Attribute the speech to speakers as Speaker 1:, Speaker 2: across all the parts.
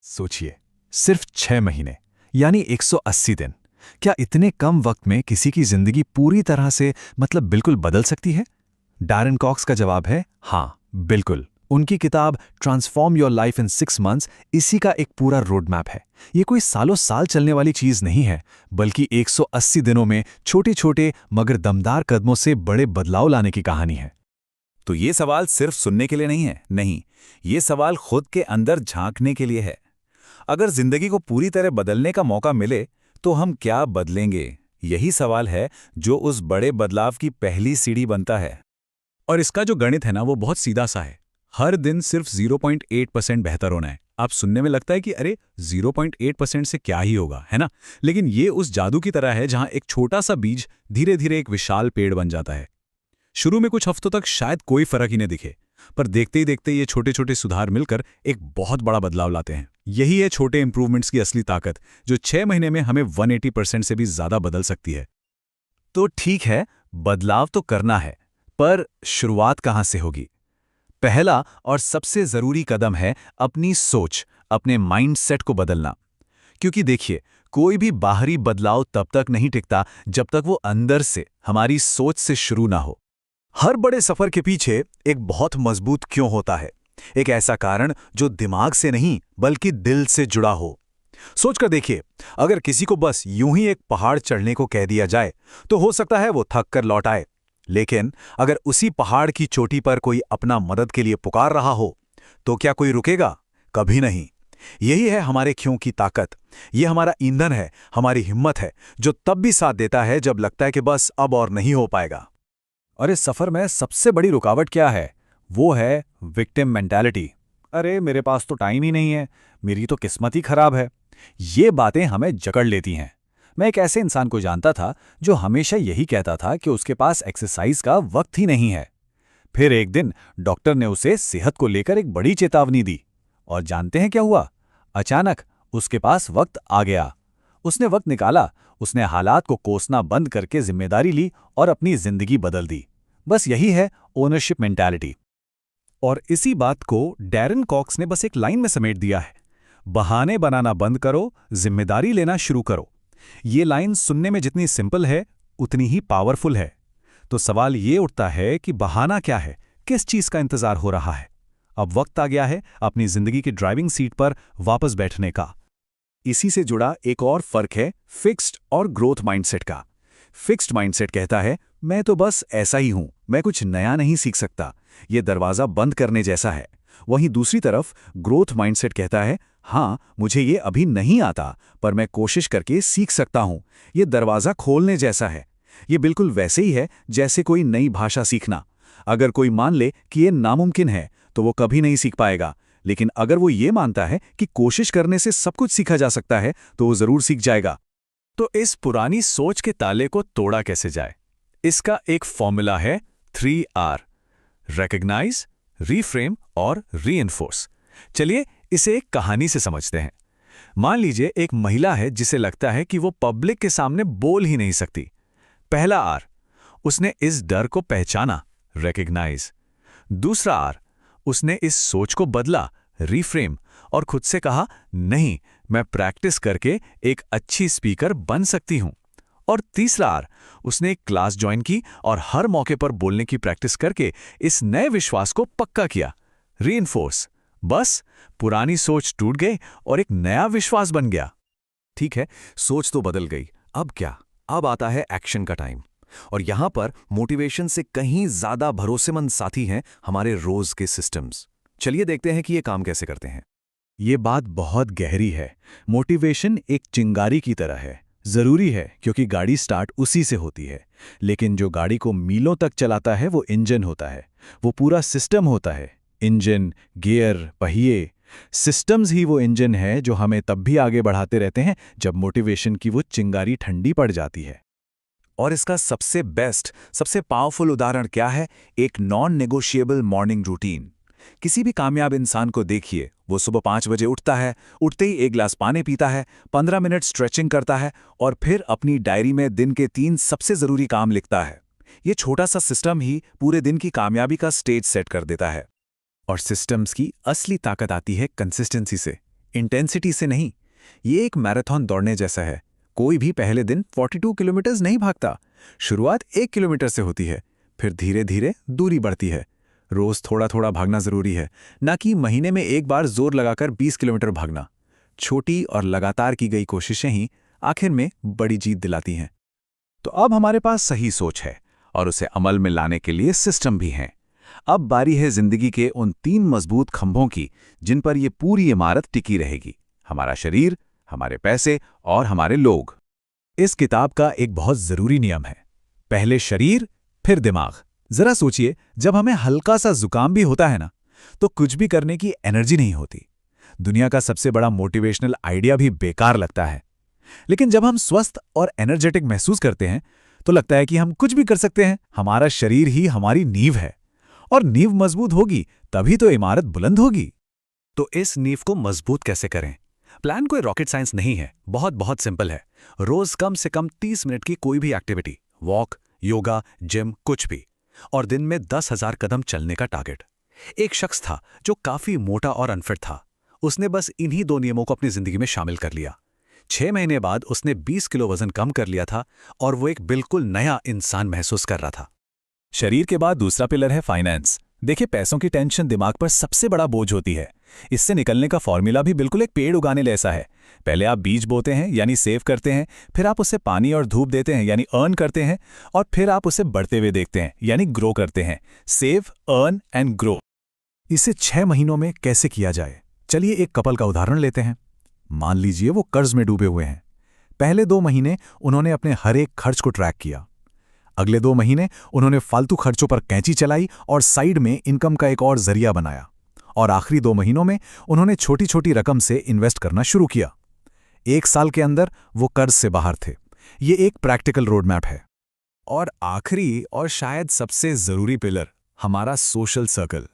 Speaker 1: सोचिए, सिर्फ 6 महीने यानी 180 दिन। क्या इतने कम वक्त में किसी की जिंदगी पूरी तरह से बिल्कुल बदल सकती है? डैरन कॉक्स का जवाब है हाँ, बिल्कुल। उनकी किताब transform your life in 6 months इसी का एक पूरा रोड मैप है। ये कोई सालों साल चलने वाली चीज नहीं है, बल्कि 180 दिनों में छोटे छोटे मगर दमदार कदमों से बड़े बदलाव लाने की कहानी है।
Speaker 2: तो ये सवाल सिर्फ सुनने के लिए नहीं है, नहीं, ये सवाल खुद के अंदर झांकने के लिए है। अगर जिंदगी को पूरी तरह बदलने का मौका मिले तो हम क्या बदलेंगे? यही सवाल है जो उस बड़े बदलाव की पहली सीढ़ी बनता है।
Speaker 3: और इसका जो गणित है ना, वो बहुत सीधा सा है। हर दिन सिर्फ 0.8% बेहतर होना है। आप सुनने में लगता है कि अरे 0.8% से क्या ही होगा, है ना? लेकिन ये उस जादू की तरह है जहां एक छोटा सा बीज धीरे धीरे एक विशाल पेड़ बन जाता है। शुरू में कुछ हफ्तों तक शायद कोई फर्क ही नहीं दिखे, पर देखते ही देखते ये छोटे छोटे सुधार मिलकर एक बहुत बड़ा बदलाव लाते हैं। यही है छोटे इंप्रूवमेंट्स की असली ताकत, जो 6 महीने में हमें 180% से भी ज्यादा बदल सकती है।
Speaker 1: तो ठीक है, बदलाव तो करना है, पर शुरुआत कहाँ से होगी? पहला और सबसे जरूरी कदम है अपनी सोच, अपने माइंडसेट को बदलना। क्योंकि देखिए, कोई भी बाहरी बदलाव तब तक नहीं टिकता जब तक वो अंदर से, हमारी सोच से शुरू ना हो। हर बड़े सफर के पीछे एक बहुत मजबूत क्यों होता है, एक ऐसा कारण जो दिमाग से नहीं बल्कि दिल से जुड़ा हो। सोचकर देखिए, अगर किसी को बस यूं ही एक पहाड़ चढ़ने को कह दिया जाए तो हो सकता है वो थक कर लौट आए। लेकिन अगर उसी पहाड़ की चोटी पर कोई अपना मदद के लिए पुकार रहा हो तो क्या कोई रुकेगा? कभी नहीं। यही है हमारे क्यों की ताकत। ये हमारा ईंधन है, हमारी हिम्मत है, जो तब भी साथ देता है जब लगता है कि बस अब और नहीं हो पाएगा। और इस सफर में सबसे बड़ी रुकावट क्या है? वो है विक्टिम मेंटालिटी। अरे मेरे पास तो टाइम ही नहीं है, मेरी तो किस्मत ही खराब है। ये बातें हमें जकड़ लेती हैं। मैं एक ऐसे इंसान को जानता था जो हमेशा यही कहता था कि उसके पास एक्सरसाइज का वक्त ही नहीं है। फिर एक दिन डॉक्टर ने उसे सेहत को लेकर एक बड़ी चेतावनी दी। और जानते हैं क्या हुआ? अचानक उसके पास वक्त आ गया। उसने वक्त निकाला, उसने हालात को कोसना बंद करके जिम्मेदारी ली और अपनी जिंदगी बदल दी। बस यही है ओनरशिप मेंटालिटी। और इसी बात को डैरन कॉक्स ने बस एक लाइन में समेट दिया है: बहाने बनाना बंद करो, जिम्मेदारी लेना शुरू करो। ये लाइन सुनने में जितनी सिंपल है, उतनी ही पावरफुल है। तो सवाल ये उठता है कि बहाना क्या है, किस चीज का इंतजार हो रहा है? अब वक्त आ गया है अपनी जिंदगी की ड्राइविंग सीट पर वापस बैठने का। इसी से जुड़ा एक और फर्क है फिक्स्ड और ग्रोथ माइंडसेट का। फिक्स्ड माइंडसेट कहता है मैं तो बस ऐसा ही हूं, मैं कुछ नया नहीं सीख सकता, ये दरवाजा बंद करने जैसा है। वहीं दूसरी तरफ ग्रोथ माइंडसेट कहता है हाँ, मुझे ये अभी नहीं आता, पर मैं कोशिश करके सीख सकता हूं, ये दरवाजा खोलने जैसा है। ये बिल्कुल वैसे ही है जैसे कोई नई भाषा सीखना। अगर कोई मान ले कि ये नामुमकिन है तो वो कभी नहीं सीख पाएगा, लेकिन अगर वो ये मानता है कि कोशिश करने से सब कुछ सीखा जा सकता है तो वो जरूर सीख जाएगा। तो इस पुरानी सोच के ताले को तोड़ा कैसे जाए? इसका एक फॉर्मूला है 3R: रिकॉग्नाइज, रीफ्रेम और रीइंफोर्स। चलिए इसे एक कहानी से समझते हैं। मान लीजिए एक महिला है जिसे लगता है कि वो पब्लिक के सामने बोल ही नहीं सकती। पहला R, उसने इस डर को पहचाना, रिकॉग्नाइज। दूसरा R, उसने इस सोच को बदला, रीफ्रेम, और खुद से कहा नहीं, मैं प्रैक्टिस करके एक अच्छी स्पीकर बन सकती हूं। और तीसरा R, उसने एक क्लास ज्वाइन की और हर मौके पर बोलने की प्रैक्टिस करके इस नए विश्वास को पक्का किया, रीइंफोर्स। बस पुरानी सोच टूट गई और एक नया विश्वास बन गया। ठीक है, सोच तो बदल गई, अब क्या? अब आता है एक्शन का टाइम। और यहां पर मोटिवेशन से कहीं ज्यादा भरोसेमंद साथी हैं हमारे रोज के सिस्टम्स। चलिए देखते हैं कि ये काम कैसे करते हैं।
Speaker 3: ये बात बहुत गहरी है। मोटिवेशन एक चिंगारी की तरह है। जरूरी है क्योंकि गाड़ी स्टार्ट उसी से होती है। लेकिन जो गाड़ी को मीलों तक चलाता है वो इंजन होता है, वो पूरा सिस्टम होता है। इंजन, गियर, पहिए, सिस्टम्स ही वो इंजन है जो हमें तब भी आगे बढ़ाते रहते हैं जब मोटिवेशन की वो चिंगारी ठंडी पड़ जाती है।
Speaker 2: और इसका सबसे बेस्ट, सबसे पावरफुल उदाहरण क्या है? एक नॉन नेगोशिएबल मॉर्निंग रूटीन। किसी भी कामयाब इंसान को देखिए, वो सुबह 5 बजे उठता है, उठते ही 1 गिलास पानी पीता है, 15 मिनट स्ट्रेचिंग करता है और फिर अपनी डायरी में दिन के 3 सबसे जरूरी काम लिखता है। ये छोटा सा सिस्टम ही पूरे दिन की कामयाबी का स्टेज सेट कर देता है।
Speaker 1: और सिस्टम्स की असली ताकत आती है कंसिस्टेंसी से।
Speaker 2: इंटेंसिटी से नहीं। ये एक मैराथन दौड़ने जैसा है। कोई भी पहले दिन 42 किलोमीटर नहीं भागता। शुरुआत 1 किलोमीटर से होती है, फिर धीरे धीरे दूरी बढ़ती है। रोज थोड़ा थोड़ा भागना जरूरी है, ना कि महीने में एक बार जोर लगाकर 20 किलोमीटर भागना। छोटी और लगातार की गई कोशिशें ही आखिर में बड़ी जीत दिलाती हैं।
Speaker 1: तो अब हमारे पास सही सोच है और उसे अमल में लाने के लिए सिस्टम भी हैं। अब बारी है जिंदगी के उन 3 मजबूत खंभों की जिन पर ये पूरी इमारत टिकी रहेगी: हमारा शरीर, हमारे पैसे और हमारे लोग।
Speaker 3: इस किताब का एक बहुत जरूरी नियम है, पहले शरीर फिर दिमाग। जरा सोचिए, जब हमें हल्का सा जुकाम भी होता है ना, तो कुछ भी करने की एनर्जी नहीं होती। दुनिया का सबसे बड़ा मोटिवेशनल आइडिया भी बेकार लगता है। लेकिन जब हम स्वस्थ और एनर्जेटिक महसूस करते हैं तो लगता है कि हम कुछ भी कर सकते हैं। हमारा शरीर ही हमारी नींव है, और नींव मजबूत होगी तभी तो इमारत बुलंद होगी। तो इस नींव को मजबूत कैसे करें? प्लान कोई रॉकेट साइंस नहीं है, बहुत बहुत सिंपल है। रोज कम से कम 30 मिनट की कोई भी एक्टिविटी, वॉक, योगा, जिम, कुछ भी, और दिन में 10,000 कदम चलने का टारगेट। एक शख्स था जो काफी मोटा और अनफिट था। उसने बस इन्हीं 2 नियमों को अपनी जिंदगी में शामिल कर लिया। 6 महीने बाद उसने 20 किलो वजन कम कर लिया था और वो एक बिल्कुल नया इंसान महसूस कर रहा था।
Speaker 2: शरीर के बाद दूसरा पिलर है फाइनेंस। देखिए, पैसों की टेंशन दिमाग पर सबसे बड़ा बोझ होती है। इससे निकलने का फॉर्मूला भी बिल्कुल एक पेड़ उगाने जैसा है। पहले आप बीज बोते हैं, यानी सेव करते हैं, फिर आप उसे पानी और धूप देते हैं, यानी अर्न करते हैं, और फिर आप उसे बढ़ते हुए देखते हैं, यानी ग्रो करते हैं। Save, earn and grow.
Speaker 3: इसे 6 महीनों में कैसे किया जाए? चलिए एक कपल का उदाहरण लेते हैं। मान लीजिए वो कर्ज में डूबे हुए हैं। पहले 2 महीने उन्होंने अपने हर एक खर्च को ट्रैक किया। अगले 2 महीने उन्होंने फालतू खर्चों पर कैंची चलाई और साइड में इनकम का एक और जरिया बनाया। और आखिरी 2 महीनों में उन्होंने छोटी छोटी रकम से इन्वेस्ट करना शुरू किया। 1 साल के अंदर वो कर्ज से बाहर थे। ये एक प्रैक्टिकल रोड मैप है। और आखिरी और शायद सबसे जरूरी पिलर, हमारा सोशल सर्कल।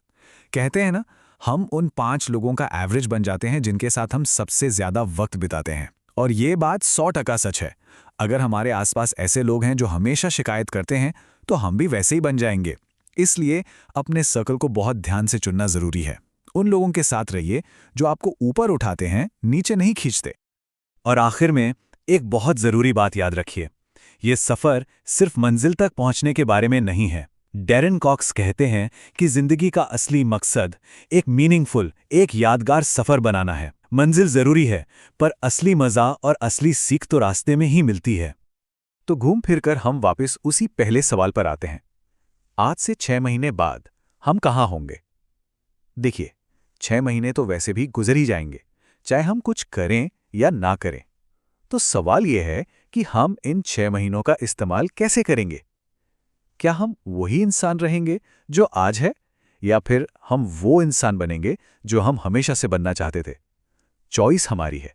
Speaker 3: कहते हैं ना, हम उन 5 लोगों का एवरेज बन जाते हैं जिनके साथ हम सबसे ज्यादा वक्त बिताते हैं। और ये बात 100% सच है। अगर हमारे आसपास ऐसे लोग हैं जो हमेशा शिकायत करते हैं, तो हम भी वैसे ही बन जाएंगे। इसलिए अपने सर्कल को बहुत ध्यान से चुनना जरूरी है। उन लोगों के साथ रहिए जो आपको ऊपर उठाते हैं, नीचे नहीं खींचते।
Speaker 2: और आखिर में एक बहुत जरूरी बात याद रखिए, ये सफर सिर्फ मंजिल तक पहुंचने के बारे में नहीं है। डैरेन कॉक्स कहते हैं कि जिंदगी का असली मकसद एक मीनिंगफुल, एक यादगार सफर बनाना है। मंजिल जरूरी है, पर असली मजा और असली सीख तो रास्ते में ही मिलती है। तो घूम फिरकर हम वापस उसी पहले सवाल पर आते हैं। आज से 6 महीने बाद हम कहाँ होंगे? देखिए, 6 महीने तो वैसे भी गुजर ही जाएंगे, चाहे हम कुछ करें या ना करें। तो सवाल यह है कि हम इन 6 महीनों का इस्तेमाल कैसे करेंगे? क्या हम वही इंसान रहेंगे जो आज है, या फिर हम वो इंसान बनेंगे जो हम हमेशा से बनना चाहते थे? चॉइस हमारी है।